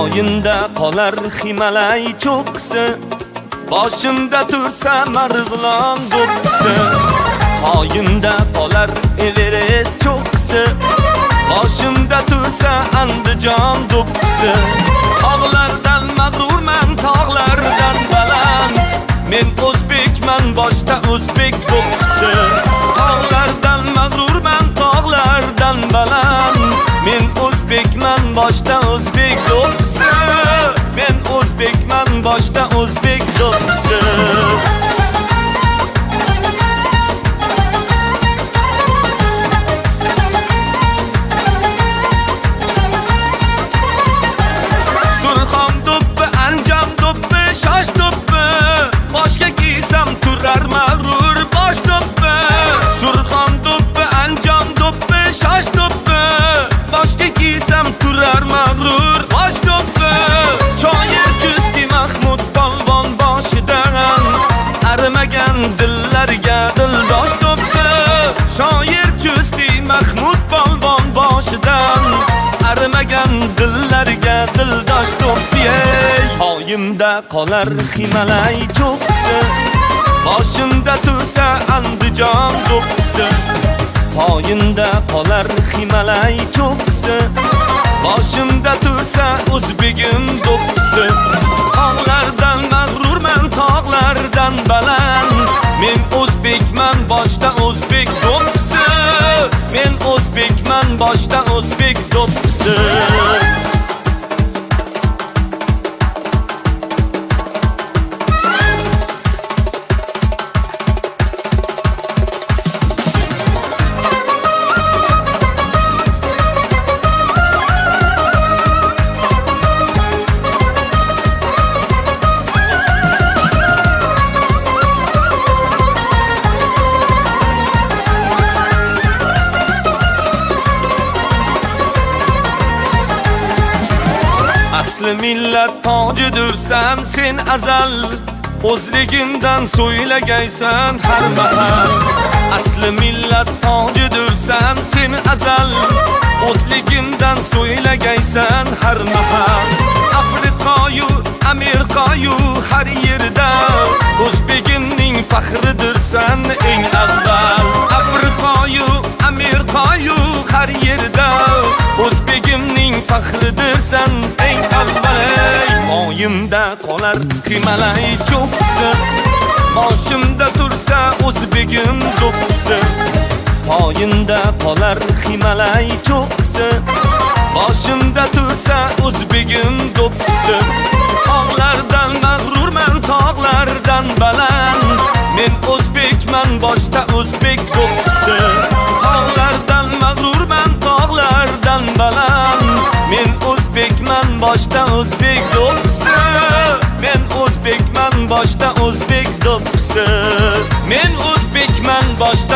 Poyinda qolar Himalay cho'qqisi, boshimda tursa Marg'ilon do'ppisi. Poyinda qolar Everest cho'qqisi, boshimda tursa Andijon do'ppisi. Tog'lardan mag'rurman, tog'lardan baland, men o'zbekman, boshda o'zbek do'ppisi. Tog'lardan mag'rurman, tog'lardan baland, men o'zbekman, boshda o'zbek do'ppisi. Men o'zbekman, boshda o'zbek do'ppisi. Surxon do'ppi, Anjom do'ppi, Shosh do'ppi, boshga kiysam turar mag'rur bosh do'ppi. Surxon do'ppi, Anjom do'ppi, Shosh do'ppi, boshga kiysam turar mag'rur bosh do'ppi. Shoir Chustki Mahmud polvon boshidan arimagan dillarga dildosh do'ppi. Shoir Chustki Mahmud polvon boshidan arimagan dillarga dildosh do'ppi. Poyimda qolar Himalay cho'qqisi, boshimda tursa Andijon do'ppisi. Poyinda qolar Himalay cho'qqisi, boshimda tursa o'zbegim do'ppisi. Tog'lardan mag'rurman, tog'lardan baland, men o'zbekman, boshda o'zbek do'ppisi. Men o'zbekman, boshda o'zbek do'ppisi. Asli millat tojidirsan sen azal, o'zligingdan so'ylagaysan har mahal. Asli millat tojidirsan sen azal, o'zligingdan so'ylagaysan har mahal. Afriqayu, Amerikayu har yerda, o'zbegimning faxridirsan eng avval. Afriqayu, Amerikayu har yerda, o'zbegimning faxridirsan eng avval. Poyimda qolar Himalay cho'qqisi, boshimda tursa o'zbegim do'ppisi. Poyinda qolar Himalay cho'qqisi, boshimda tursa o'zbegim do'ppisi. Tog'lardan mag'rurman, tog'lardan baland, men o'zbekman, boshda o'zbek do'ppisi. Tog'lardan mag'rurman, tog'lardan baland, men o'zbekman, boshda o'zbek do'ppisi. Men o'zbekman, boshda o'zbek do'ppisi. Men o'zbekman, boshda